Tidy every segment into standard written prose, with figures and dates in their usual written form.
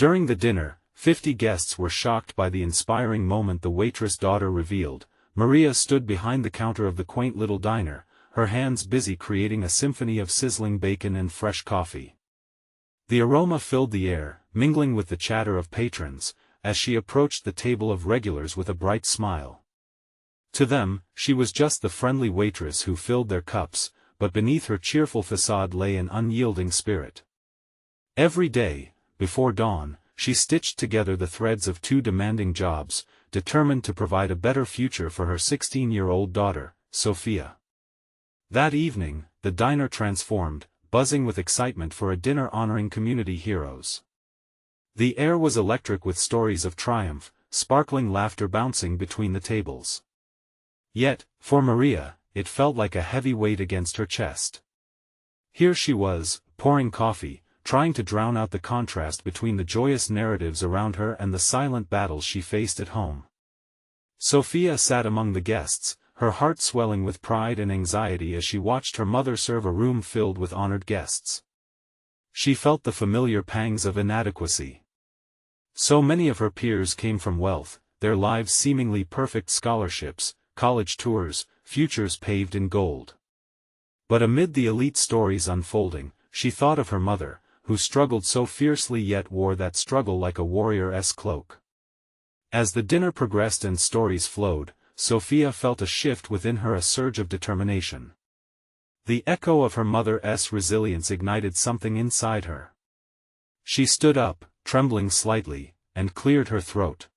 During the dinner, 50 guests were shocked by the inspiring moment the waitress daughter revealed. Maria stood behind the counter of the quaint little diner, her hands busy creating a symphony of sizzling bacon and fresh coffee. The aroma filled the air, mingling with the chatter of patrons, as she approached the table of regulars with a bright smile. To them, she was just the friendly waitress who filled their cups, but beneath her cheerful facade lay an unyielding spirit. Every day, before dawn, she stitched together the threads of 2 demanding jobs, determined to provide a better future for her 16-year-old daughter, Sofia. That evening, the diner transformed, buzzing with excitement for a dinner honoring community heroes. The air was electric with stories of triumph, sparkling laughter bouncing between the tables. Yet, for Maria, it felt like a heavy weight against her chest. Here she was, pouring coffee, trying to drown out the contrast between the joyous narratives around her and the silent battles she faced at home. Sofia sat among the guests, her heart swelling with pride and anxiety as she watched her mother serve a room filled with honored guests. She felt the familiar pangs of inadequacy. So many of her peers came from wealth, their lives seemingly perfect scholarships, college tours, futures paved in gold. But amid the elite stories unfolding, she thought of her mother, who struggled so fiercely yet wore that struggle like a warrior's cloak. As the dinner progressed and stories flowed, Sofia felt a shift within her, a surge of determination. The echo of her mother's resilience ignited something inside her. She stood up, trembling slightly, and cleared her throat.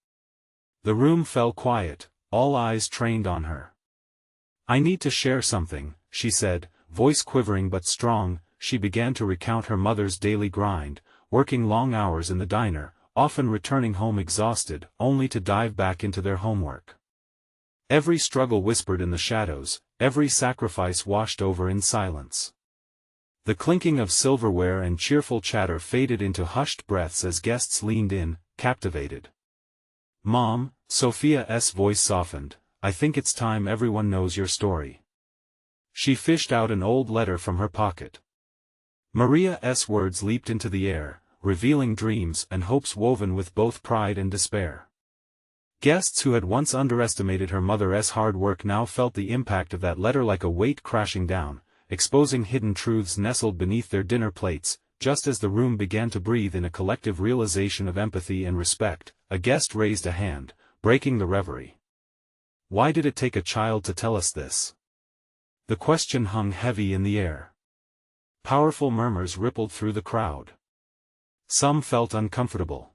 The room fell quiet, all eyes trained on her. "I need to share something," she said, voice quivering but strong. She began to recount her mother's daily grind, working long hours in the diner, often returning home exhausted, only to dive back into their homework. Every struggle whispered in the shadows, every sacrifice washed over in silence. The clinking of silverware and cheerful chatter faded into hushed breaths as guests leaned in, captivated. "Mom," Sofia's voice softened, "I think it's time everyone knows your story." She fished out an old letter from her pocket. Maria's words leaped into the air, revealing dreams and hopes woven with both pride and despair. Guests who had once underestimated her mother's hard work now felt the impact of that letter like a weight crashing down, exposing hidden truths nestled beneath their dinner plates. Just as the room began to breathe in a collective realization of empathy and respect, a guest raised a hand, breaking the reverie. "Why did it take a child to tell us this?" The question hung heavy in the air. Powerful murmurs rippled through the crowd. Some felt uncomfortable.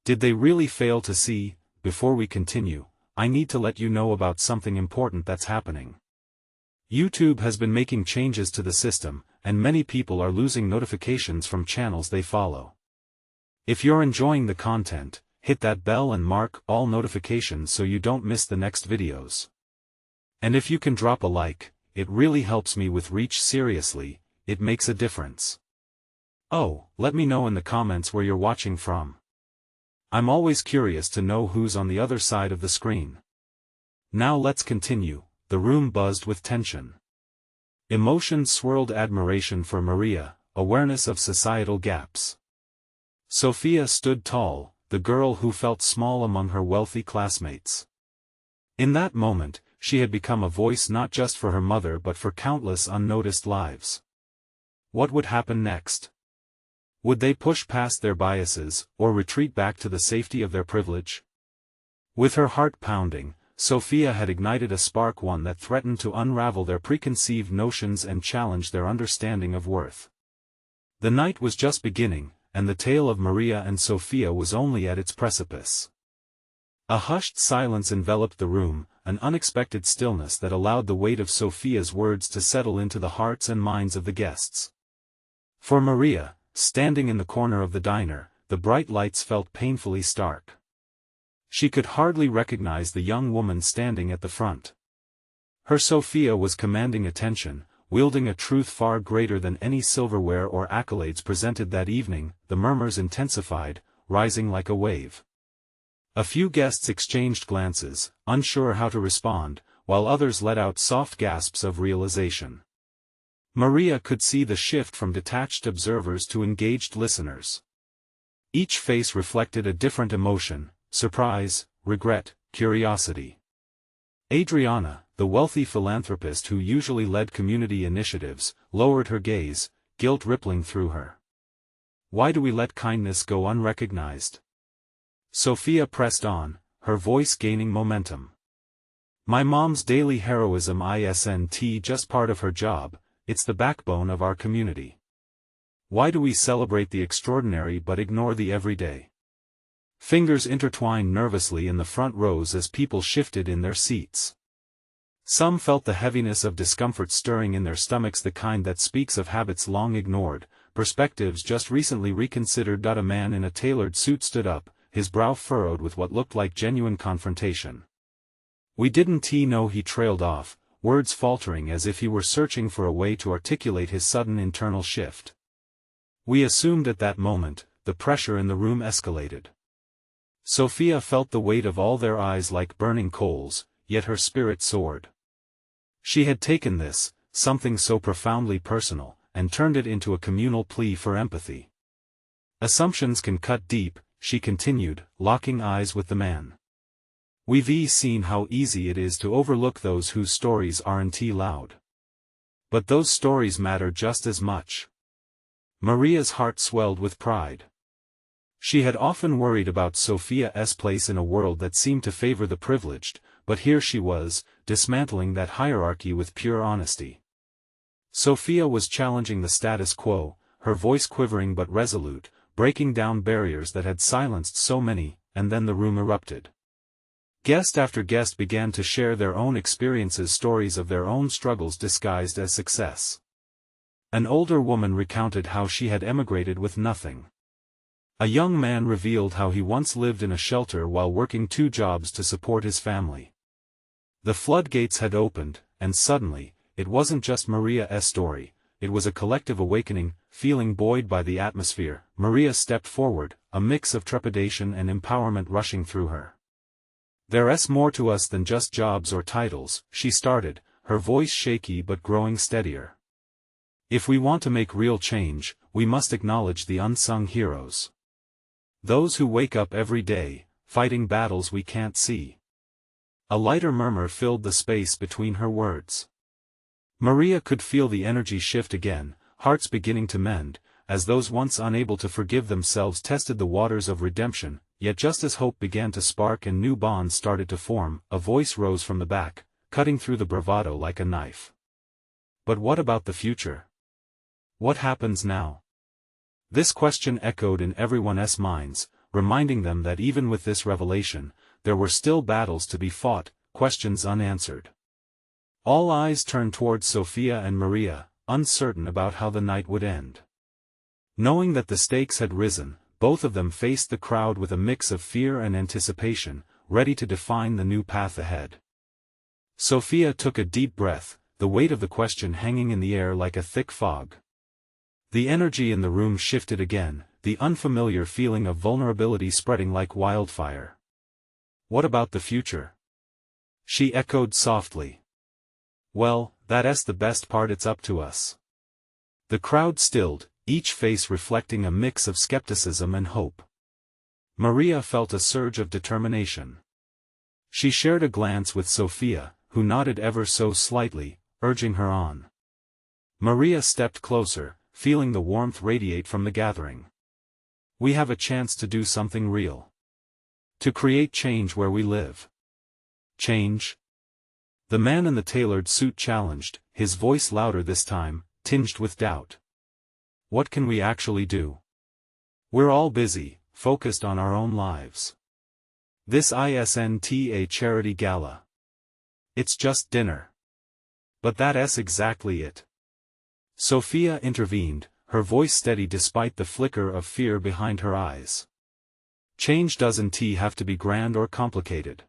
Did they really fail to see? "Before we continue, I need to let you know about something important that's happening. YouTube has been making changes to the system, and many people are losing notifications from channels they follow. If you're enjoying the content, hit that bell and mark all notifications so you don't miss the next videos. And if you can drop a like, it really helps me with reach. Seriously, it makes a difference. Oh, let me know in the comments where you're watching from. I'm always curious to know who's on the other side of the screen. Now let's continue. The room buzzed with tension. Emotions swirled: admiration for Maria, awareness of societal gaps. Sofia stood tall, the girl who felt small among her wealthy classmates. In that moment, she had become a voice not just for her mother but for countless unnoticed lives. What would happen next? Would they push past their biases, or retreat back to the safety of their privilege? With her heart pounding, Sofia had ignited a spark, one that threatened to unravel their preconceived notions and challenge their understanding of worth. The night was just beginning, and the tale of Maria and Sofia was only at its precipice. A hushed silence enveloped the room, an unexpected stillness that allowed the weight of Sofia's words to settle into the hearts and minds of the guests. For Maria, standing in the corner of the diner, the bright lights felt painfully stark. She could hardly recognize the young woman standing at the front. Her Sofia was commanding attention, wielding a truth far greater than any silverware or accolades presented that evening. The murmurs intensified, rising like a wave. A few guests exchanged glances, unsure how to respond, while others let out soft gasps of realization. Maria could see the shift from detached observers to engaged listeners. Each face reflected a different emotion: surprise, regret, curiosity. Adriana, the wealthy philanthropist who usually led community initiatives, lowered her gaze, guilt rippling through her. Why do we let kindness go unrecognized? Sofia pressed on, her voice gaining momentum. My mom's daily heroism isn't just part of her job, it's the backbone of our community. Why do we celebrate the extraordinary but ignore the everyday? Fingers intertwined nervously in the front rows as people shifted in their seats. Some felt the heaviness of discomfort stirring in their stomachs, the kind that speaks of habits long ignored, perspectives just recently reconsidered. A man in a tailored suit stood up, his brow furrowed with what looked like genuine confrontation. We didn't know, he trailed off, words faltering as if he were searching for a way to articulate his sudden internal shift. We assumed. At that moment, the pressure in the room escalated. Sofia felt the weight of all their eyes like burning coals, yet her spirit soared. She had taken this, something so profoundly personal, and turned it into a communal plea for empathy. Assumptions can cut deep, she continued, locking eyes with the man. We've seen how easy it is to overlook those whose stories aren't loud. But those stories matter just as much. Maria's heart swelled with pride. She had often worried about Sofia's place in a world that seemed to favor the privileged, but here she was, dismantling that hierarchy with pure honesty. Sofia was challenging the status quo, her voice quivering but resolute, breaking down barriers that had silenced so many, and then the room erupted. Guest after guest began to share their own experiences, stories of their own struggles disguised as success. An older woman recounted how she had emigrated with nothing. A young man revealed how he once lived in a shelter while working 2 jobs to support his family. The floodgates had opened, and suddenly, it wasn't just Maria's story, it was a collective awakening. Feeling buoyed by the atmosphere, Maria stepped forward, a mix of trepidation and empowerment rushing through her. There's more to us than just jobs or titles, she started, her voice shaky but growing steadier. If we want to make real change, we must acknowledge the unsung heroes. Those who wake up every day, fighting battles we can't see. A lighter murmur filled the space between her words. Maria could feel the energy shift again, hearts beginning to mend, as those once unable to forgive themselves tested the waters of redemption. Yet just as hope began to spark and new bonds started to form, a voice rose from the back, cutting through the bravado like a knife. But what about the future? What happens now? This question echoed in everyone's minds, reminding them that even with this revelation, there were still battles to be fought, questions unanswered. All eyes turned towards Sofia and Maria, uncertain about how the night would end. Knowing that the stakes had risen, both of them faced the crowd with a mix of fear and anticipation, ready to define the new path ahead. Sofia took a deep breath, the weight of the question hanging in the air like a thick fog. The energy in the room shifted again, the unfamiliar feeling of vulnerability spreading like wildfire. What about the future? She echoed softly. Well, that's the best part, it's up to us. The crowd stilled, each face reflecting a mix of skepticism and hope. Maria felt a surge of determination. She shared a glance with Sofia, who nodded ever so slightly, urging her on. Maria stepped closer, feeling the warmth radiate from the gathering. We have a chance to do something real. To create change where we live. Change? The man in the tailored suit challenged, his voice louder this time, tinged with doubt. What can we actually do? We're all busy, focused on our own lives. This isn't a charity gala. It's just dinner. But that's exactly it. Sofia intervened, her voice steady despite the flicker of fear behind her eyes. Change doesn't have to be grand or complicated.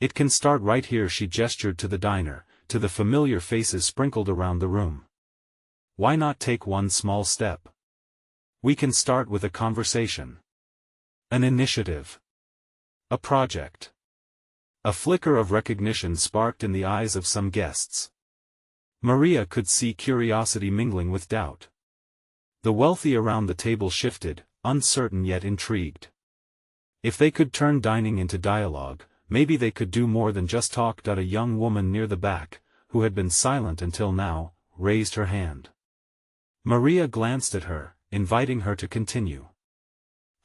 It can start right here. She gestured to the diner, to the familiar faces sprinkled around the room. Why not take one small step? We can start with a conversation. An initiative. A project. A flicker of recognition sparked in the eyes of some guests. Maria could see curiosity mingling with doubt. The wealthy around the table shifted, uncertain yet intrigued. If they could turn dining into dialogue, maybe they could do more than just talk. A young woman near the back, who had been silent until now, raised her hand. Maria glanced at her, inviting her to continue.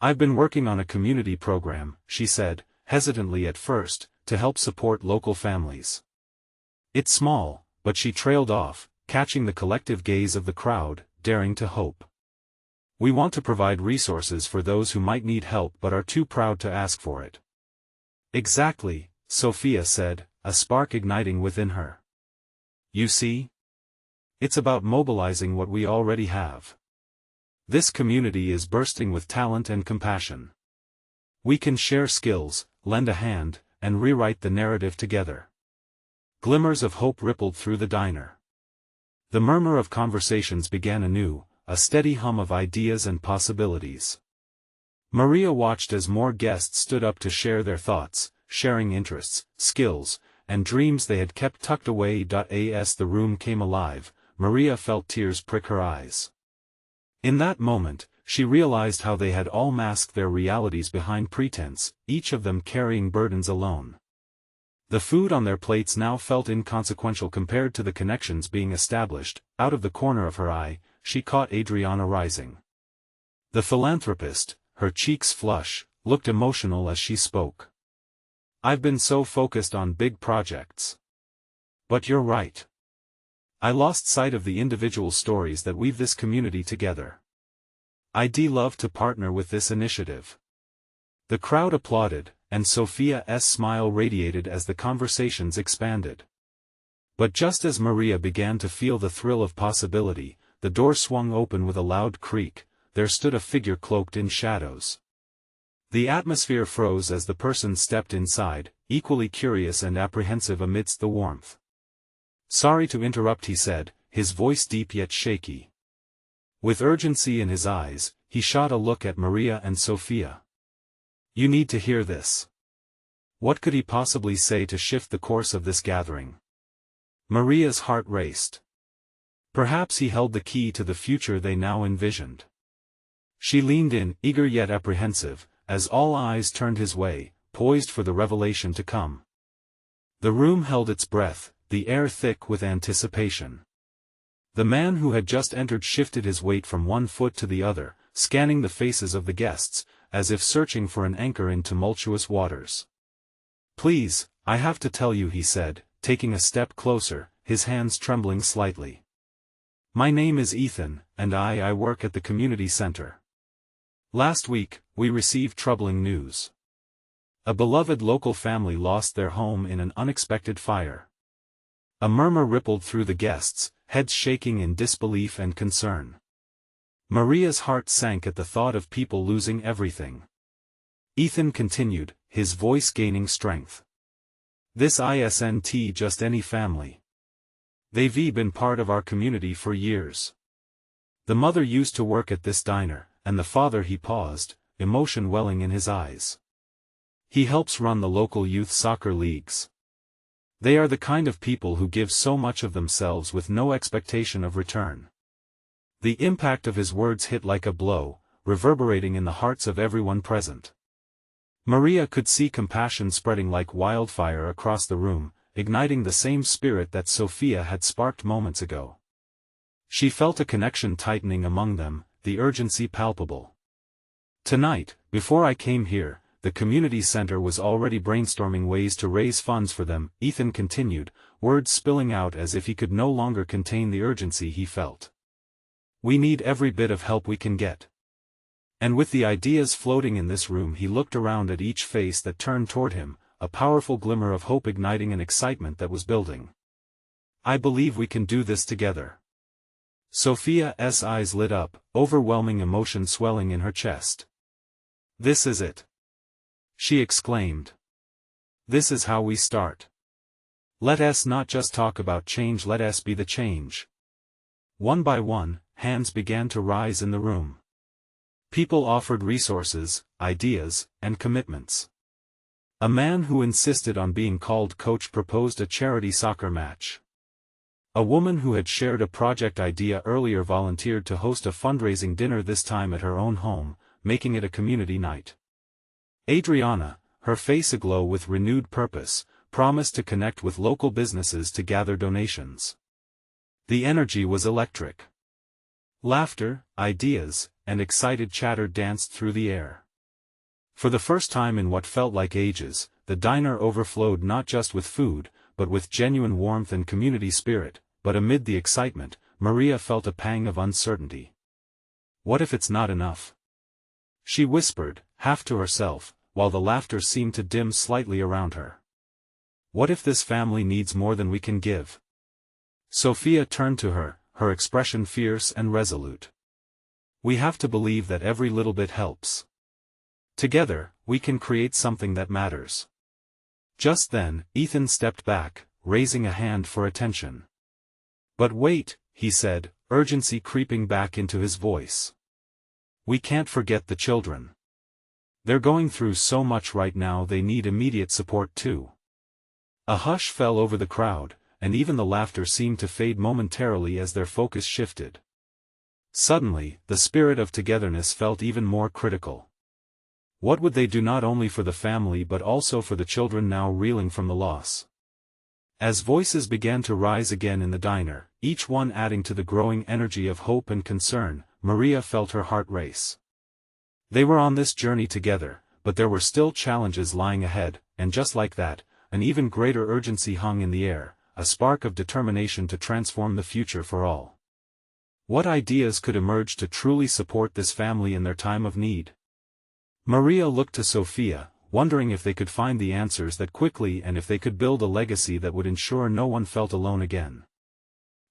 "I've been working on a community program," she said, hesitantly at first, "to help support local families. It's small," but she trailed off, catching the collective gaze of the crowd, daring to hope. "We want to provide resources for those who might need help but are too proud to ask for it." "Exactly," Sofia said, a spark igniting within her. "You see? It's about mobilizing what we already have. This community is bursting with talent and compassion. We can share skills, lend a hand, and rewrite the narrative together." Glimmers of hope rippled through the diner. The murmur of conversations began anew, a steady hum of ideas and possibilities. Maria watched as more guests stood up to share their thoughts, sharing interests, skills, and dreams they had kept tucked away. As the room came alive, Maria felt tears prick her eyes. In that moment, she realized how they had all masked their realities behind pretense, each of them carrying burdens alone. The food on their plates now felt inconsequential compared to the connections being established. Out of the corner of her eye, she caught Adriana rising. The philanthropist, her cheeks flush, looked emotional as she spoke. "I've been so focused on big projects. But you're right. I lost sight of the individual stories that weave this community together. I'd love to partner with this initiative." The crowd applauded, and Sofia's smile radiated as the conversations expanded. But just as Maria began to feel the thrill of possibility, the door swung open with a loud creak. There stood a figure cloaked in shadows. The atmosphere froze as the person stepped inside, equally curious and apprehensive amidst the warmth. "Sorry to interrupt," he said, his voice deep yet shaky. With urgency in his eyes, he shot a look at Maria and Sofia. "You need to hear this." What could he possibly say to shift the course of this gathering? Maria's heart raced. Perhaps he held the key to the future they now envisioned. She leaned in, eager yet apprehensive, as all eyes turned his way, poised for the revelation to come. The room held its breath, the air thick with anticipation. The man who had just entered shifted his weight from one foot to the other, scanning the faces of the guests, as if searching for an anchor in tumultuous waters. "Please, I have to tell you," he said, taking a step closer, his hands trembling slightly. "My name is Ethan, and I work at the community center. Last week, we received troubling news. A beloved local family lost their home in an unexpected fire." A murmur rippled through the guests, heads shaking in disbelief and concern. Maria's heart sank at the thought of people losing everything. Ethan continued, his voice gaining strength. "This isn't just any family. They've been part of our community for years. The mother used to work at this diner, and the father," he paused, emotion welling in his eyes. "He helps run the local youth soccer leagues. They are the kind of people who give so much of themselves with no expectation of return." The impact of his words hit like a blow, reverberating in the hearts of everyone present. Maria could see compassion spreading like wildfire across the room, igniting the same spirit that Sofia had sparked moments ago. She felt a connection tightening among them, the urgency palpable. "Tonight, before I came here, the community center was already brainstorming ways to raise funds for them," Ethan continued, words spilling out as if he could no longer contain the urgency he felt. "We need every bit of help we can get." And with the ideas floating in this room, he looked around at each face that turned toward him, a powerful glimmer of hope igniting an excitement that was building. "I believe we can do this together." Sofia's eyes lit up, overwhelming emotion swelling in her chest. "This is it," she exclaimed. "This is how we start. Let us not just talk about change, let us be the change." One by one, hands began to rise in the room. People offered resources, ideas, and commitments. A man who insisted on being called coach proposed a charity soccer match. A woman who had shared a project idea earlier volunteered to host a fundraising dinner, this time at her own home, making it a community night. Adriana, her face aglow with renewed purpose, promised to connect with local businesses to gather donations. The energy was electric. Laughter, ideas, and excited chatter danced through the air. For the first time in what felt like ages, the diner overflowed not just with food, but with genuine warmth and community spirit. But amid the excitement, Maria felt a pang of uncertainty. What if it's not enough? She whispered, half to herself, while the laughter seemed to dim slightly around her. What if this family needs more than we can give? Sofia turned to her, her expression fierce and resolute. We have to believe that every little bit helps. Together, we can create something that matters. Just then, Ethan stepped back, raising a hand for attention. But wait, he said, urgency creeping back into his voice. We can't forget the children. They're going through so much right now, they need immediate support too. A hush fell over the crowd, and even the laughter seemed to fade momentarily as their focus shifted. Suddenly, the spirit of togetherness felt even more critical. What would they do not only for the family but also for the children now reeling from the loss? As voices began to rise again in the diner, each one adding to the growing energy of hope and concern, Maria felt her heart race. They were on this journey together, but there were still challenges lying ahead, and just like that, an even greater urgency hung in the air, a spark of determination to transform the future for all. What ideas could emerge to truly support this family in their time of need? Maria looked to Sofia, wondering if they could find the answers that quickly and if they could build a legacy that would ensure no one felt alone again.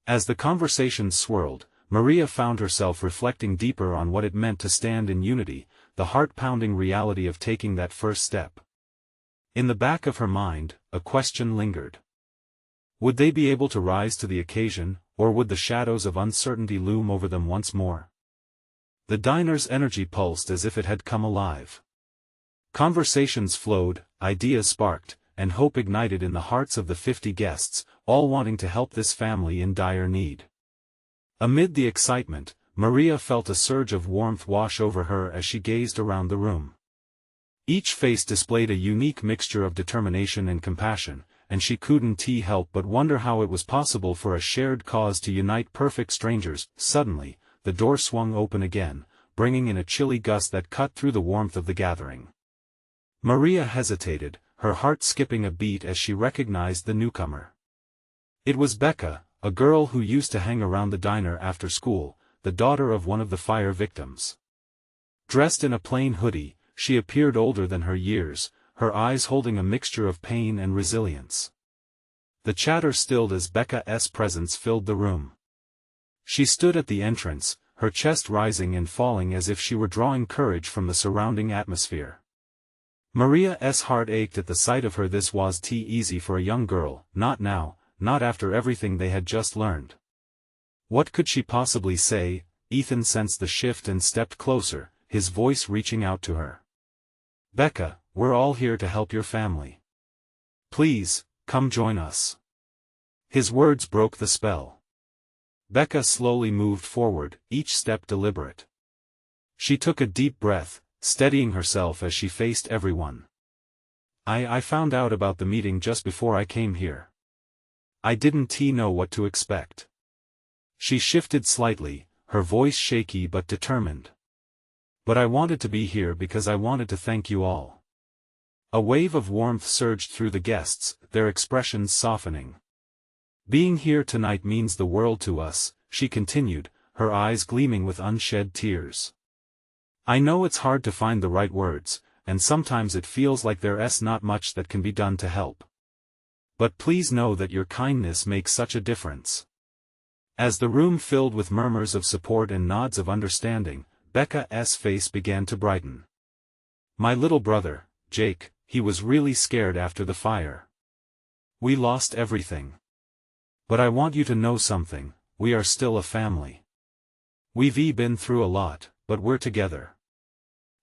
As the conversation swirled, Maria found herself reflecting deeper on what it meant to stand in unity, the heart-pounding reality of taking that first step. In the back of her mind, a question lingered. Would they be able to rise to the occasion, or would the shadows of uncertainty loom over them once more? The diner's energy pulsed as if it had come alive. Conversations flowed, ideas sparked, and hope ignited in the hearts of the 50 guests, all wanting to help this family in dire need. Amid the excitement, Maria felt a surge of warmth wash over her as she gazed around the room. Each face displayed a unique mixture of determination and compassion, and she couldn't help but wonder how it was possible for a shared cause to unite perfect strangers. Suddenly, the door swung open again, bringing in a chilly gust that cut through the warmth of the gathering. Maria hesitated, her heart skipping a beat as she recognized the newcomer. It was Becca, a girl who used to hang around the diner after school, the daughter of one of the fire victims. Dressed in a plain hoodie, she appeared older than her years, her eyes holding a mixture of pain and resilience. The chatter stilled as Becca's presence filled the room. She stood at the entrance, her chest rising and falling as if she were drawing courage from the surrounding atmosphere. Maria's heart ached at the sight of her. This was too easy for a young girl, not now, not after everything they had just learned. What could she possibly say? Ethan sensed the shift and stepped closer, his voice reaching out to her. Becca, we're all here to help your family. Please, come join us. His words broke the spell. Becca slowly moved forward, each step deliberate. She took a deep breath, steadying herself as she faced everyone. I found out about the meeting just before I came here. I didn't know what to expect. She shifted slightly, her voice shaky but determined. But I wanted to be here because I wanted to thank you all. A wave of warmth surged through the guests, their expressions softening. Being here tonight means the world to us, she continued, her eyes gleaming with unshed tears. I know it's hard to find the right words, and sometimes it feels like there's not much that can be done to help. But please know that your kindness makes such a difference. As the room filled with murmurs of support and nods of understanding, Becca's face began to brighten. My little brother, Jake, he was really scared after the fire. We lost everything. But I want you to know something, we are still a family. We've been through a lot, but we're together.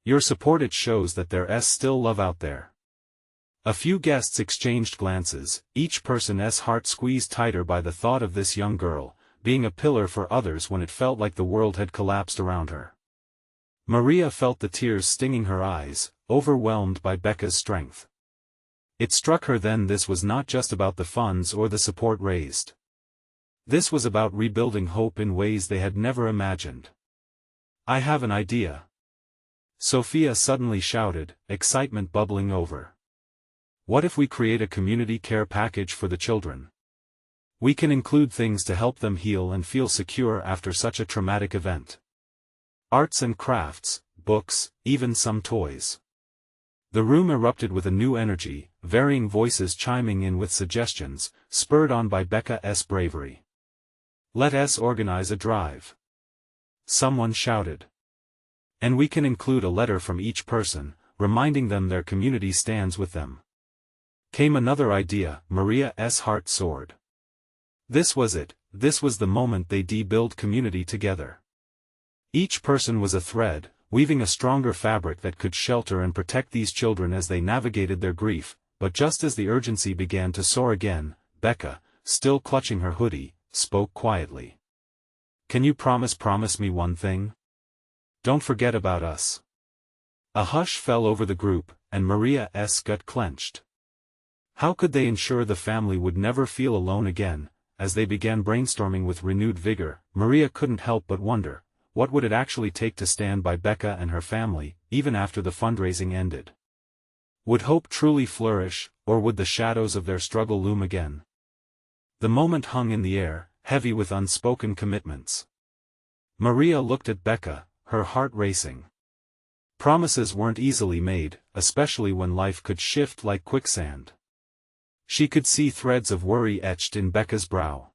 Your support, it shows that there's still love out there. A few guests exchanged glances, each person's heart squeezed tighter by the thought of this young girl, being a pillar for others when it felt like the world had collapsed around her. Maria felt the tears stinging her eyes, overwhelmed by Becca's strength. It struck her then this was not just about the funds or the support raised. This was about rebuilding hope in ways they had never imagined. "I have an idea," Sofia suddenly shouted, excitement bubbling over. "What if we create a community care package for the children? We can include things to help them heal and feel secure after such a traumatic event. Arts and crafts, books, even some toys." The room erupted with a new energy, varying voices chiming in with suggestions, spurred on by Becca's bravery. "Let us organize a drive," someone shouted. "And we can include a letter from each person, reminding them their community stands with them." Came another idea. Maria's heart soared. This was it, this was the moment they'd build community together. Each person was a thread, weaving a stronger fabric that could shelter and protect these children as they navigated their grief, but just as the urgency began to soar again, Becca, still clutching her hoodie, spoke quietly. "Can you promise me one thing? Don't forget about us." A hush fell over the group, and Maria's gut clenched. How could they ensure the family would never feel alone again? As they began brainstorming with renewed vigor, Maria couldn't help but wonder, what would it actually take to stand by Becca and her family, even after the fundraising ended? Would hope truly flourish, or would the shadows of their struggle loom again? The moment hung in the air, heavy with unspoken commitments. Maria looked at Becca, her heart racing. Promises weren't easily made, especially when life could shift like quicksand. She could see threads of worry etched in Becca's brow.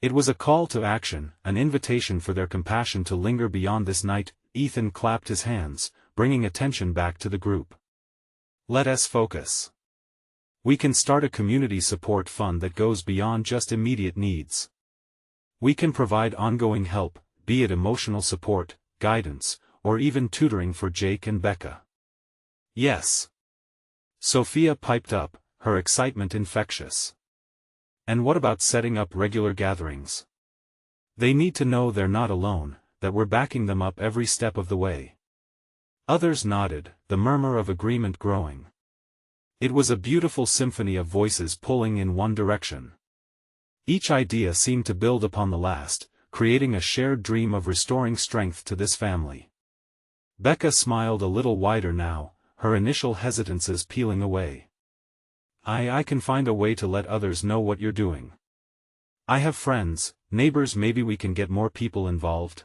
It was a call to action, an invitation for their compassion to linger beyond this night. Ethan clapped his hands, bringing attention back to the group. "Let us focus. We can start a community support fund that goes beyond just immediate needs. We can provide ongoing help, be it emotional support, guidance, or even tutoring for Jake and Becca." "Yes," Sofia piped up, her excitement infectious. "And what about setting up regular gatherings? They need to know they're not alone, that we're backing them up every step of the way." Others nodded, the murmur of agreement growing. It was a beautiful symphony of voices pulling in one direction. Each idea seemed to build upon the last, creating a shared dream of restoring strength to this family. Becca smiled a little wider now, her initial hesitances peeling away. I can find a way to let others know what you're doing. I have friends, neighbors, maybe we can get more people involved.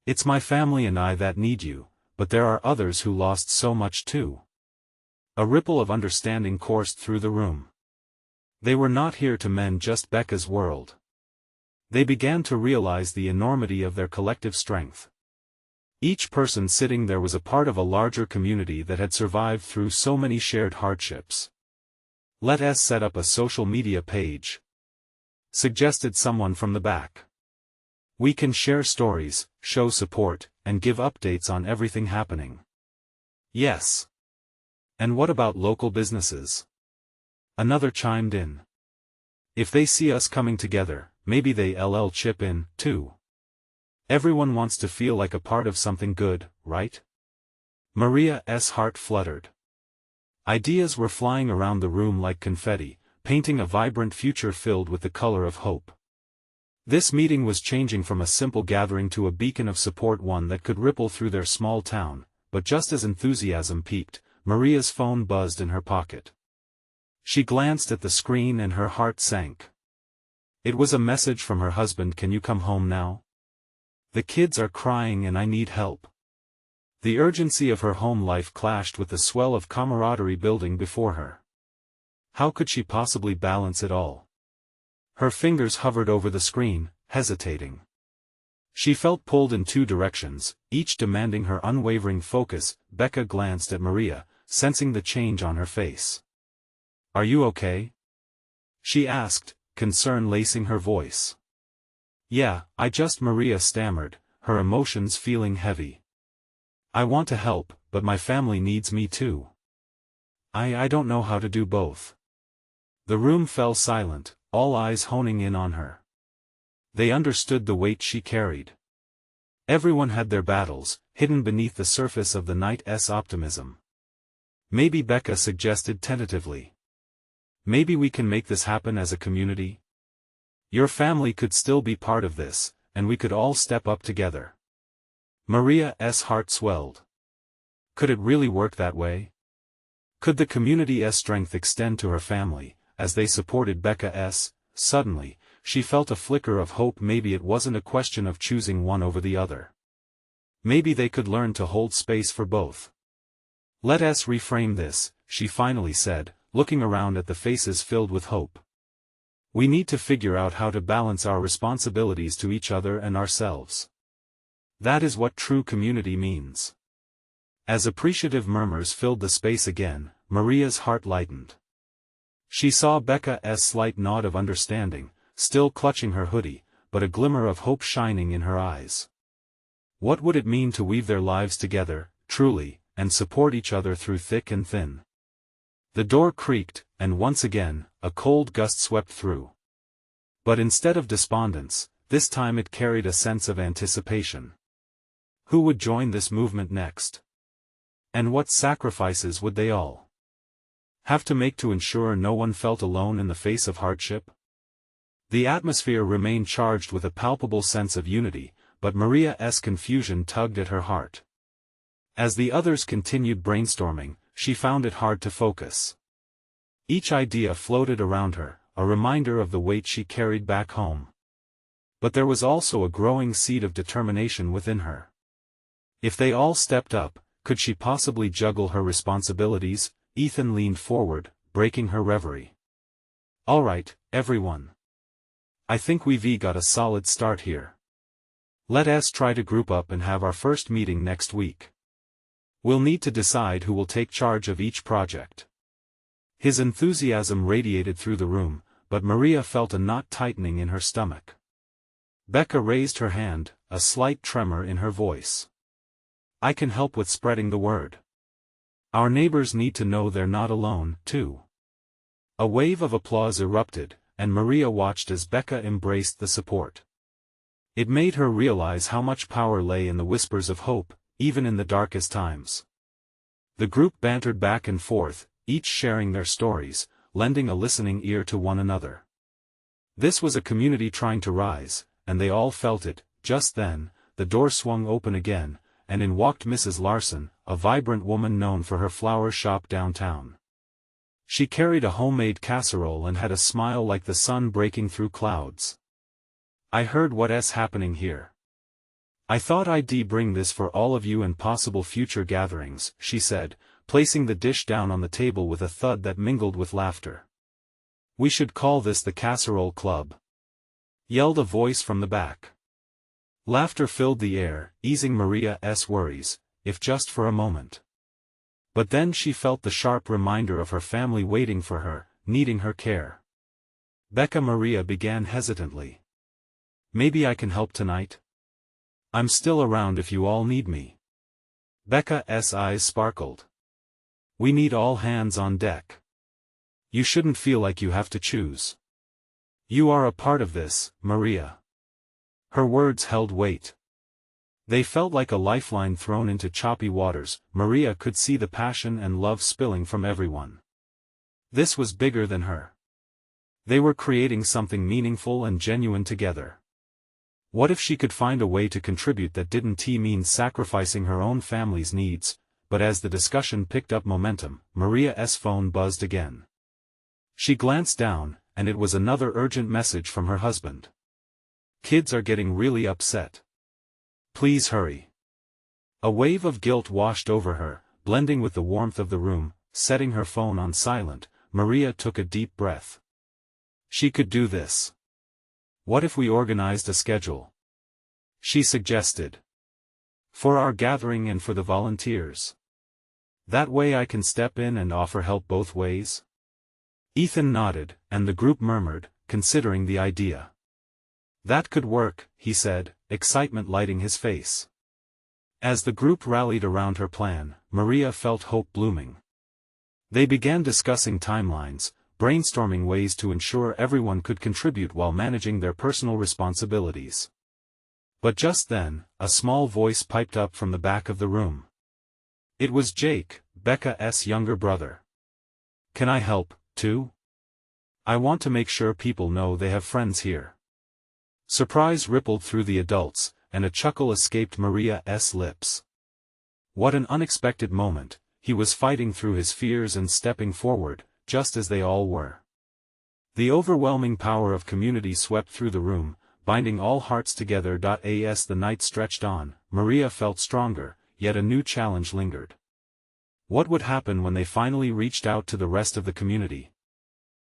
It's my family and I that need you, but there are others who lost so much too." A ripple of understanding coursed through the room. They were not here to mend just Becca's world. They began to realize the enormity of their collective strength. Each person sitting there was a part of a larger community that had survived through so many shared hardships. "Let us set up a social media page," suggested someone from the back. "We can share stories, show support, and give updates on everything happening." "Yes." "And what about local businesses?" Another chimed in. "If they see us coming together, maybe they'll chip in, too. Everyone wants to feel like a part of something good, right?" Maria's heart fluttered. Ideas were flying around the room like confetti, painting a vibrant future filled with the color of hope. This meeting was changing from a simple gathering to a beacon of support, one that could ripple through their small town, but just as enthusiasm peaked, Maria's phone buzzed in her pocket. She glanced at the screen and her heart sank. It was a message from her husband. "Can you come home now? The kids are crying and I need help." The urgency of her home life clashed with the swell of camaraderie building before her. How could she possibly balance it all? Her fingers hovered over the screen, hesitating. She felt pulled in two directions, each demanding her unwavering focus. Becca glanced at Maria, sensing the change on her face. "Are you okay?" she asked, concern lacing her voice. "Yeah, Maria stammered, her emotions feeling heavy. "I want to help, but my family needs me too. I don't know how to do both." The room fell silent, all eyes honing in on her. They understood the weight she carried. Everyone had their battles, hidden beneath the surface of the night's optimism. Maybe, Becca suggested tentatively. Maybe we can make this happen as a community? Your family could still be part of this, and we could all step up together. Maria's heart swelled. Could it really work that way? Could the community's strength extend to her family, as they supported Becca's? Suddenly, she felt a flicker of hope. Maybe it wasn't a question of choosing one over the other. Maybe they could learn to hold space for both. Let us reframe this, she finally said, looking around at the faces filled with hope. We need to figure out how to balance our responsibilities to each other and ourselves. That is what true community means. As appreciative murmurs filled the space again, Maria's heart lightened. She saw Becca's slight nod of understanding, still clutching her hoodie, but a glimmer of hope shining in her eyes. What would it mean to weave their lives together, truly, and support each other through thick and thin? The door creaked, and once again, a cold gust swept through. But instead of despondence, this time it carried a sense of anticipation. Who would join this movement next? And what sacrifices would they all have to make to ensure no one felt alone in the face of hardship? The atmosphere remained charged with a palpable sense of unity, but Maria's confusion tugged at her heart. As the others continued brainstorming, she found it hard to focus. Each idea floated around her, a reminder of the weight she carried back home. But there was also a growing seed of determination within her. If they all stepped up, could she possibly juggle her responsibilities? Ethan leaned forward, breaking her reverie. All right, everyone. I think we've got a solid start here. Let us try to group up and have our first meeting next week. We'll need to decide who will take charge of each project. His enthusiasm radiated through the room, but Maria felt a knot tightening in her stomach. Becca raised her hand, a slight tremor in her voice. I can help with spreading the word. Our neighbors need to know they're not alone, too. A wave of applause erupted, and Maria watched as Becca embraced the support. It made her realize how much power lay in the whispers of hope, even in the darkest times. The group bantered back and forth, each sharing their stories, lending a listening ear to one another. This was a community trying to rise, and they all felt it. Just then, the door swung open again, and in walked Mrs. Larson, a vibrant woman known for her flower shop downtown. She carried a homemade casserole and had a smile like the sun breaking through clouds. I heard what's happening here. I thought I'd bring this for all of you and possible future gatherings, she said, placing the dish down on the table with a thud that mingled with laughter. We should call this the Casserole Club, yelled a voice from the back. Laughter filled the air, easing Maria's worries, if just for a moment. But then she felt the sharp reminder of her family waiting for her, needing her care. Maria began hesitantly. Maybe I can help tonight? I'm still around if you all need me. Becca's eyes sparkled. We need all hands on deck. You shouldn't feel like you have to choose. You are a part of this, Maria. Her words held weight. They felt like a lifeline thrown into choppy waters. Maria could see the passion and love spilling from everyone. This was bigger than her. They were creating something meaningful and genuine together. What if she could find a way to contribute that didn't mean sacrificing her own family's needs? But as the discussion picked up momentum, Maria's phone buzzed again. She glanced down, and it was another urgent message from her husband. Kids are getting really upset. Please hurry. A wave of guilt washed over her, blending with the warmth of the room. Setting her phone on silent, Maria took a deep breath. She could do this. What if we organized a schedule? She suggested. For our gathering and for the volunteers. That way I can step in and offer help both ways. Ethan nodded, and the group murmured, considering the idea. That could work, he said, excitement lighting his face. As the group rallied around her plan, Maria felt hope blooming. They began discussing timelines, brainstorming ways to ensure everyone could contribute while managing their personal responsibilities. But just then, a small voice piped up from the back of the room. It was Jake, Becca's younger brother. Can I help, too? I want to make sure people know they have friends here. Surprise rippled through the adults, and a chuckle escaped Maria's lips. What an unexpected moment, he was fighting through his fears and stepping forward, just as they all were. The overwhelming power of community swept through the room, binding all hearts together. As the night stretched on, Maria felt stronger, yet a new challenge lingered. What would happen when they finally reached out to the rest of the community?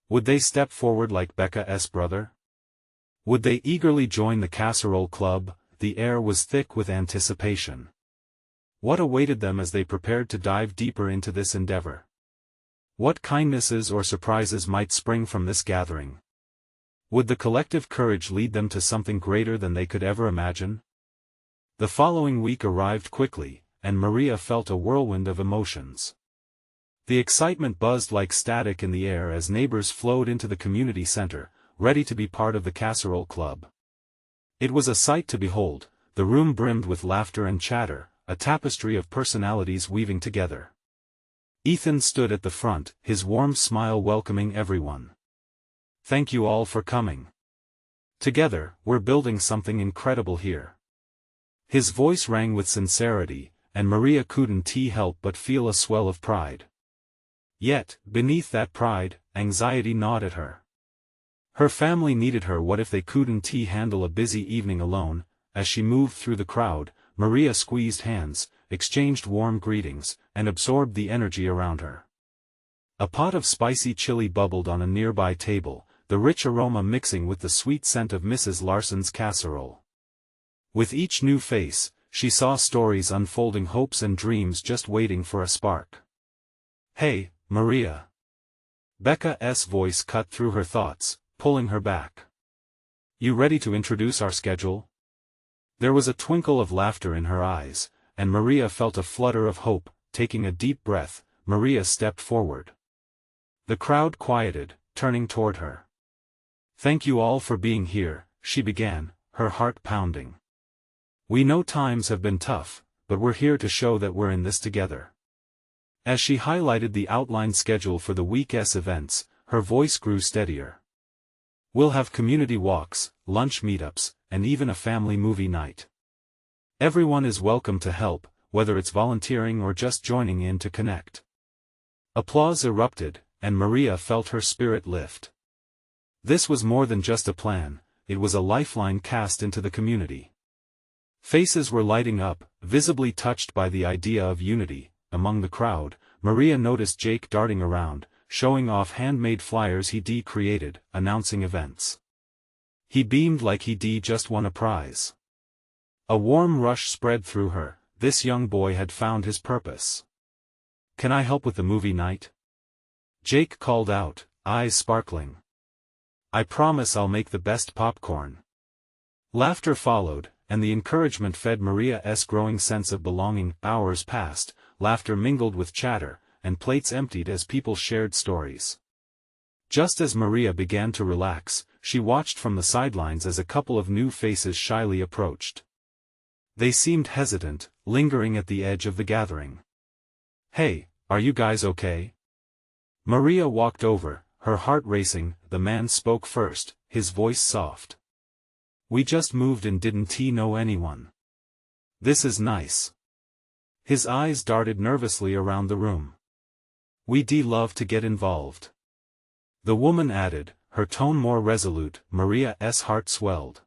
Would they step forward like Becca's brother? Would they eagerly join the casserole club? The air was thick with anticipation. What awaited them as they prepared to dive deeper into this endeavor? What kindnesses or surprises might spring from this gathering? Would the collective courage lead them to something greater than they could ever imagine? The following week arrived quickly, and Maria felt a whirlwind of emotions. The excitement buzzed like static in the air as neighbors flowed into the community center, ready to be part of the casserole club. It was a sight to behold, the room brimmed with laughter and chatter, a tapestry of personalities weaving together. Ethan stood at the front, his warm smile welcoming everyone. Thank you all for coming. Together, we're building something incredible here. His voice rang with sincerity, and Maria couldn't help but feel a swell of pride. Yet, beneath that pride, anxiety gnawed at her. Her family needed her. What if they couldn't handle a busy evening alone? As she moved through the crowd, Maria squeezed hands, exchanged warm greetings, and absorbed the energy around her. A pot of spicy chili bubbled on a nearby table, the rich aroma mixing with the sweet scent of Mrs. Larson's casserole. With each new face, she saw stories unfolding, hopes and dreams just waiting for a spark. Hey, Maria. Becca's voice cut through her thoughts, pulling her back. You ready to introduce our schedule? There was a twinkle of laughter in her eyes, and Maria felt a flutter of hope. Taking a deep breath, Maria stepped forward. The crowd quieted, turning toward her. Thank you all for being here, she began, her heart pounding. We know times have been tough, but we're here to show that we're in this together. As she highlighted the outlined schedule for the week's events, her voice grew steadier. We'll have community walks, lunch meetups, and even a family movie night. Everyone is welcome to help, whether it's volunteering or just joining in to connect. Applause erupted, and Maria felt her spirit lift. This was more than just a plan, it was a lifeline cast into the community. Faces were lighting up, visibly touched by the idea of unity. Among the crowd, Maria noticed Jake darting around, showing off handmade flyers he'd created, announcing events. He beamed like he'd just won a prize. A warm rush spread through her, this young boy had found his purpose. Can I help with the movie night? Jake called out, eyes sparkling. I promise I'll make the best popcorn. Laughter followed, and the encouragement fed Maria's growing sense of belonging. Hours passed, laughter mingled with chatter, and plates emptied as people shared stories. Just as Maria began to relax, she watched from the sidelines as a couple of new faces shyly approached. They seemed hesitant, lingering at the edge of the gathering. Hey, are you guys okay? Maria walked over, her heart racing. The man spoke first, his voice soft. We just moved and didn't know anyone. This is nice. His eyes darted nervously around the room. We'd love to get involved. The woman added, her tone more resolute. Maria's heart swelled.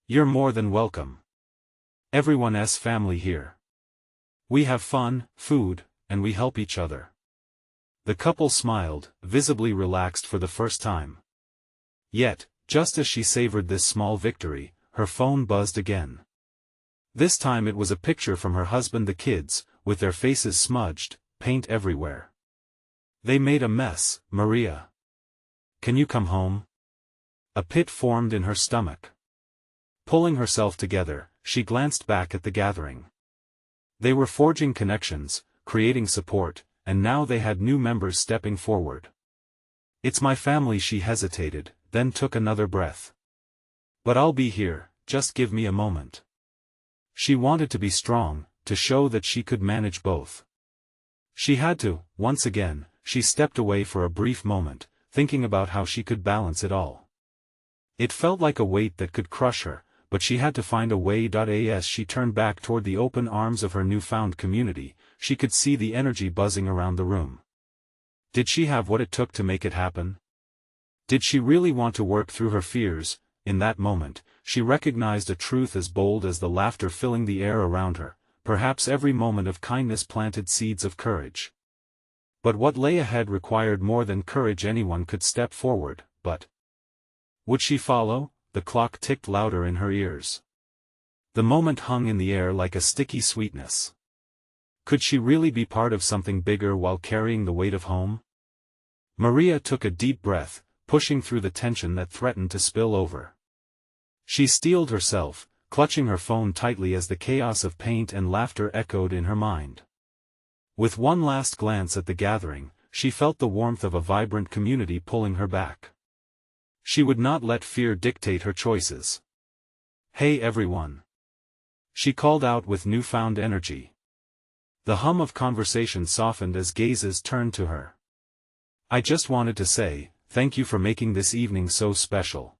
You're more than welcome. Everyone's family here. We have fun, food, and we help each other. The couple smiled, visibly relaxed for the first time. Yet, just as she savored this small victory, her phone buzzed again. This time it was a picture from her husband. The kids, with their faces smudged, paint everywhere. They made a mess. Maria. Can you come home? A pit formed in her stomach. Pulling herself together, she glanced back at the gathering. They were forging connections, creating support, and now they had new members stepping forward. It's my family. She hesitated, then took another breath. But I'll be here, just give me a moment. She wanted to be strong, to show that she could manage both. She had to, once again, she stepped away for a brief moment, thinking about how she could balance it all. It felt like a weight that could crush her, but she had to find a way. As she turned back toward the open arms of her newfound community, she could see the energy buzzing around the room. Did she have what it took to make it happen? Did she really want to work through her fears? In that moment, she recognized a truth as bold as the laughter filling the air around her. Perhaps every moment of kindness planted seeds of courage. But what lay ahead required more than courage. Anyone could step forward, but would she follow? The clock ticked louder in her ears. The moment hung in the air like a sticky sweetness. Could she really be part of something bigger while carrying the weight of home? Maria took a deep breath, pushing through the tension that threatened to spill over. She steeled herself, clutching her phone tightly as the chaos of paint and laughter echoed in her mind. With one last glance at the gathering, she felt the warmth of a vibrant community pulling her back. She would not let fear dictate her choices. "Hey everyone!" she called out with newfound energy. The hum of conversation softened as gazes turned to her. "I just wanted to say, thank you for making this evening so special.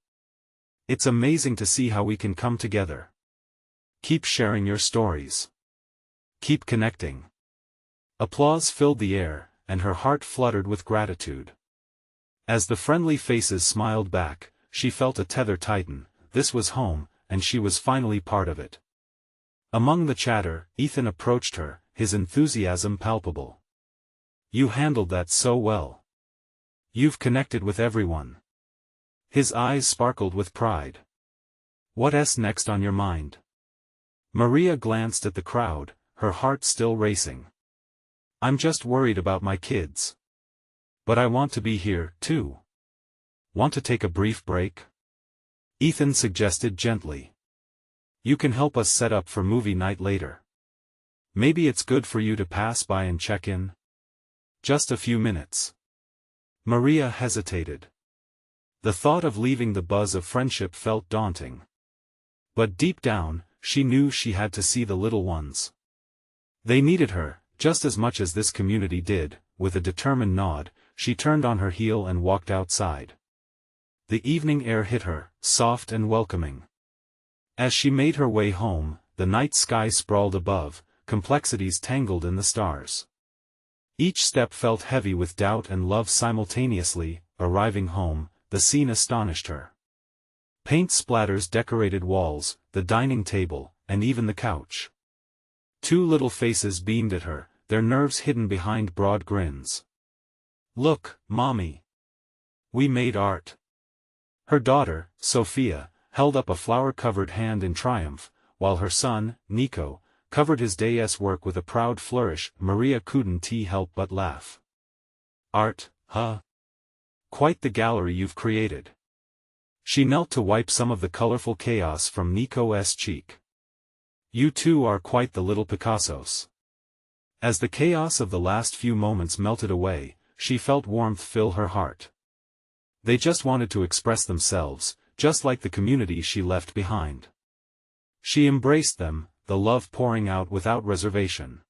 It's amazing to see how we can come together. Keep sharing your stories. Keep connecting." Applause filled the air, and her heart fluttered with gratitude. As the friendly faces smiled back, she felt a tether tighten. This was home, and she was finally part of it. Among the chatter, Ethan approached her, his enthusiasm palpable. "You handled that so well. You've connected with everyone." His eyes sparkled with pride. "What's next on your mind?" Maria glanced at the crowd, her heart still racing. "I'm just worried about my kids. But I want to be here, too." "Want to take a brief break?" Ethan suggested gently. "You can help us set up for movie night later. Maybe it's good for you to pass by and check in. Just a few minutes." Maria hesitated. The thought of leaving the buzz of friendship felt daunting. But deep down, she knew she had to see the little ones. They needed her, just as much as this community did. With a determined nod, she turned on her heel and walked outside. The evening air hit her, soft and welcoming. As she made her way home, the night sky sprawled above, complexities tangled in the stars. Each step felt heavy with doubt and love simultaneously. Arriving home, the scene astonished her. Paint splatters decorated walls, the dining table, and even the couch. Two little faces beamed at her, their nerves hidden behind broad grins. "Look, Mommy. We made art." Her daughter, Sofia, held up a flower-covered hand in triumph, while her son, Nico, covered his day's work with a proud flourish. Maria couldn't help but laugh. "Art, huh? Quite the gallery you've created." She knelt to wipe some of the colorful chaos from Nico's cheek. "You two are quite the little Picassos." As the chaos of the last few moments melted away, she felt warmth fill her heart. They just wanted to express themselves, just like the community she left behind. She embraced them, the love pouring out without reservation.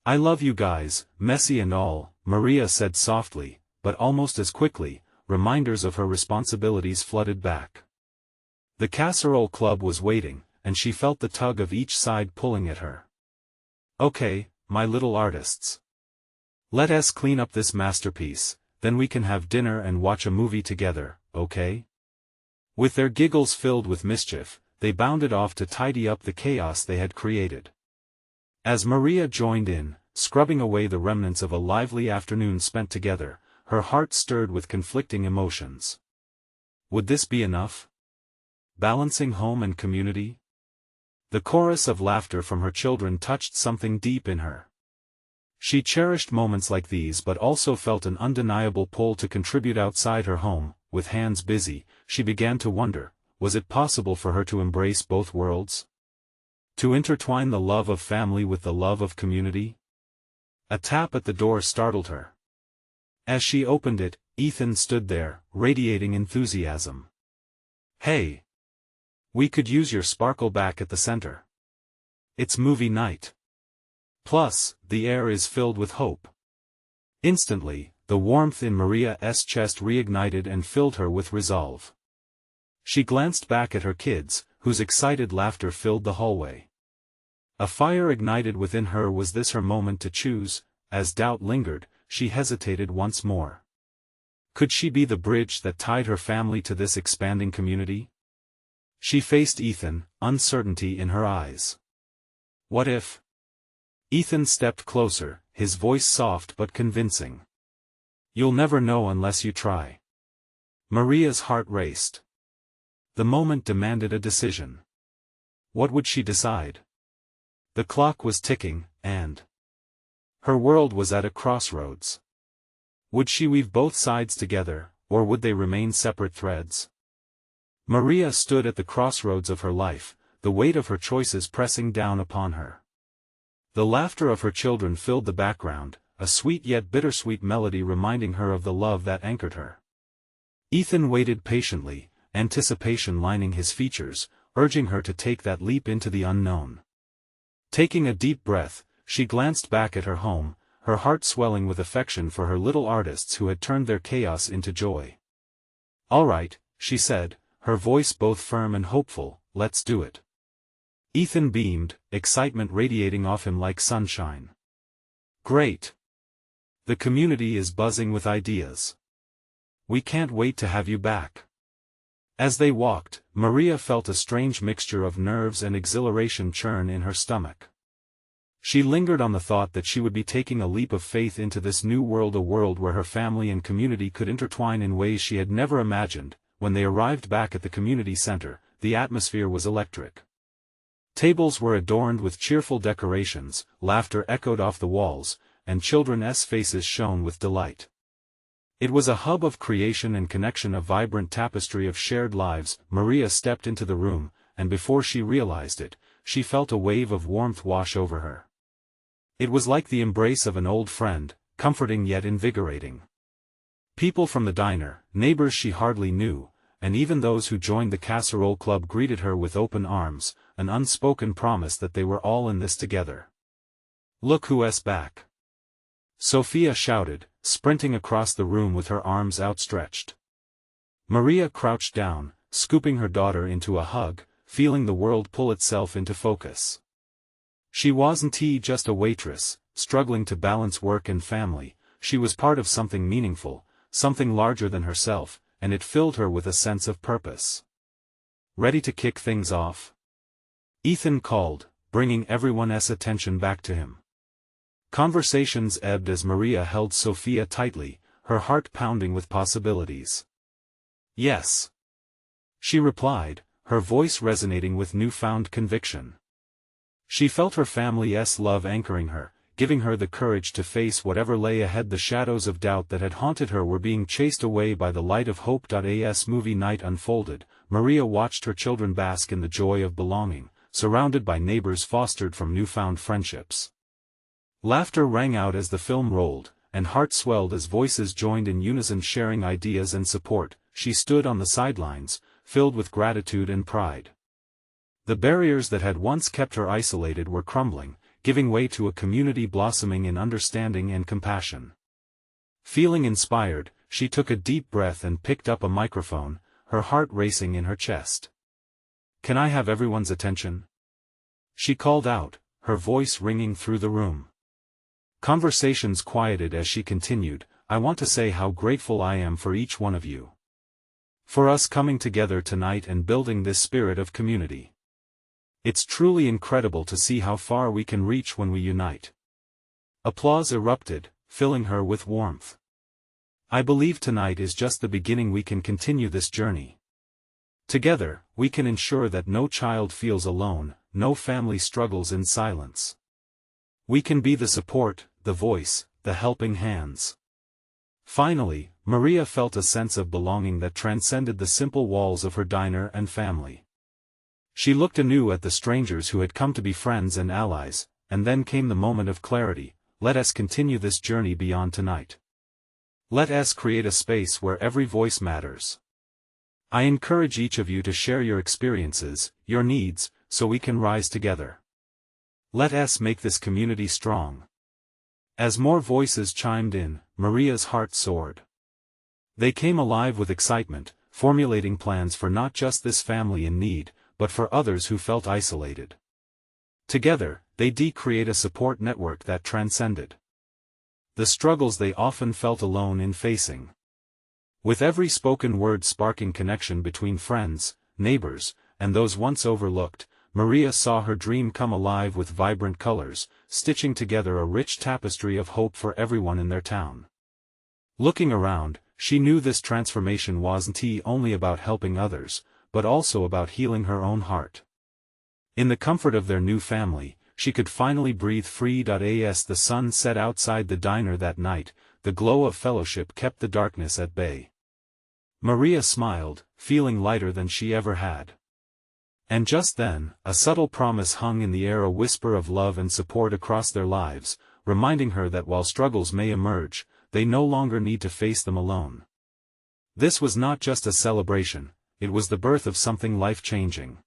"I love you guys, messy and all," Maria said softly, but almost as quickly, reminders of her responsibilities flooded back. The Casserole Club was waiting, and she felt the tug of each side pulling at her. "Okay, my little artists. Let us clean up this masterpiece, then we can have dinner and watch a movie together, okay?" With their giggles filled with mischief, they bounded off to tidy up the chaos they had created. As Maria joined in, scrubbing away the remnants of a lively afternoon spent together, her heart stirred with conflicting emotions. Would this be enough? Balancing home and community? The chorus of laughter from her children touched something deep in her. She cherished moments like these but also felt an undeniable pull to contribute outside her home. With hands busy, she began to wonder, was it possible for her to embrace both worlds? To intertwine the love of family with the love of community? A tap at the door startled her. As she opened it, Ethan stood there, radiating enthusiasm. "Hey! We could use your sparkle back at the center. It's movie night. Plus, the air is filled with hope. Instantly, the warmth in Maria's chest reignited and filled her with resolve. She glanced back at her kids, whose excited laughter filled the hallway. A fire ignited within her. Was this her moment to choose? As doubt lingered, she hesitated once more. Could she be the bridge that tied her family to this expanding community? She faced Ethan, uncertainty in her eyes. What if? Ethan stepped closer, his voice soft but convincing. You'll never know unless you try. Maria's heart raced. The moment demanded a decision. What would she decide? The clock was ticking, and her world was at a crossroads. Would she weave both sides together, or would they remain separate threads? Maria stood at the crossroads of her life, the weight of her choices pressing down upon her. The laughter of her children filled the background, a sweet yet bittersweet melody reminding her of the love that anchored her. Ethan waited patiently, anticipation lining his features, urging her to take that leap into the unknown. Taking a deep breath, she glanced back at her home, her heart swelling with affection for her little artists who had turned their chaos into joy. All right, she said, her voice both firm and hopeful, let's do it. Ethan beamed, excitement radiating off him like sunshine. Great! The community is buzzing with ideas. We can't wait to have you back. As they walked, Maria felt a strange mixture of nerves and exhilaration churn in her stomach. She lingered on the thought that she would be taking a leap of faith into this new world, a world where her family and community could intertwine in ways she had never imagined. When they arrived back at the community center, the atmosphere was electric. Tables were adorned with cheerful decorations, laughter echoed off the walls, and children's faces shone with delight. It was a hub of creation and connection, a vibrant tapestry of shared lives. Maria stepped into the room, and before she realized it, she felt a wave of warmth wash over her. It was like the embrace of an old friend, comforting yet invigorating. People from the diner, neighbors she hardly knew, and even those who joined the Casserole Club greeted her with open arms, an unspoken promise that they were all in this together. Look who's back! Sofia shouted, sprinting across the room with her arms outstretched. Maria crouched down, scooping her daughter into a hug, feeling the world pull itself into focus. She wasn't just a waitress, struggling to balance work and family. She was part of something meaningful, something larger than herself, and it filled her with a sense of purpose. Ready to kick things off? Ethan called, bringing everyone's attention back to him. Conversations ebbed as Maria held Sofia tightly, her heart pounding with possibilities. Yes, she replied, her voice resonating with newfound conviction. She felt her family's love anchoring her, giving her the courage to face whatever lay ahead. The shadows of doubt that had haunted her were being chased away by the light of hope. As movie night unfolded, Maria watched her children bask in the joy of belonging, surrounded by neighbors fostered from newfound friendships. Laughter rang out as the film rolled, and hearts swelled as voices joined in unison, sharing ideas and support. She stood on the sidelines, filled with gratitude and pride. The barriers that had once kept her isolated were crumbling, giving way to a community blossoming in understanding and compassion. Feeling inspired, she took a deep breath and picked up a microphone, her heart racing in her chest. Can I have everyone's attention? She called out, her voice ringing through the room. Conversations quieted as she continued, I want to say how grateful I am for each one of you. For us coming together tonight and building this spirit of community. It's truly incredible to see how far we can reach when we unite. Applause erupted, filling her with warmth. I believe tonight is just the beginning. We can continue this journey. Together, we can ensure that no child feels alone, no family struggles in silence. We can be the support, the voice, the helping hands. Finally, Maria felt a sense of belonging that transcended the simple walls of her diner and family. She looked anew at the strangers who had come to be friends and allies, and then came the moment of clarity. Let us continue this journey beyond tonight. Let us create a space where every voice matters. I encourage each of you to share your experiences, your needs, so we can rise together. Let us make this community strong. As more voices chimed in, Maria's heart soared. They came alive with excitement, formulating plans for not just this family in need, but for others who felt isolated. Together, they create a support network that transcended the struggles they often felt alone in facing. With every spoken word sparking connection between friends, neighbors, and those once overlooked, Maria saw her dream come alive with vibrant colors, stitching together a rich tapestry of hope for everyone in their town. Looking around, she knew this transformation wasn't only about helping others, but also about healing her own heart. In the comfort of their new family, she could finally breathe free. As the sun set outside the diner that night, the glow of fellowship kept the darkness at bay. Maria smiled, feeling lighter than she ever had. And just then, a subtle promise hung in the air, a whisper of love and support across their lives, reminding her that while struggles may emerge, they no longer need to face them alone. This was not just a celebration, it was the birth of something life-changing.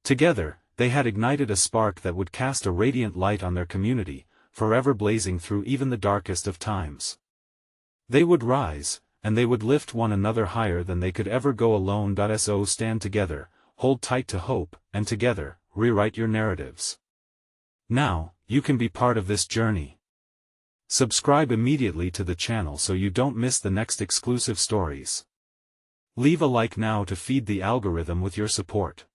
Together, they had ignited a spark that would cast a radiant light on their community, forever blazing through even the darkest of times. They would rise, and they would lift one another higher than they could ever go alone. So stand together, hold tight to hope, and together, rewrite your narratives. Now, you can be part of this journey. Subscribe immediately to the channel so you don't miss the next exclusive stories. Leave a like now to feed the algorithm with your support.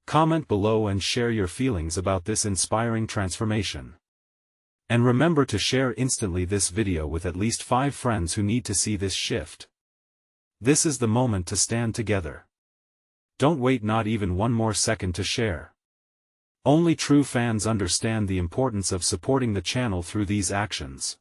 Comment below and share your feelings about this inspiring transformation. And remember to share instantly this video with at least 5 friends who need to see this shift. This is the moment to stand together. Don't wait not even one more second to share. Only true fans understand the importance of supporting the channel through these actions.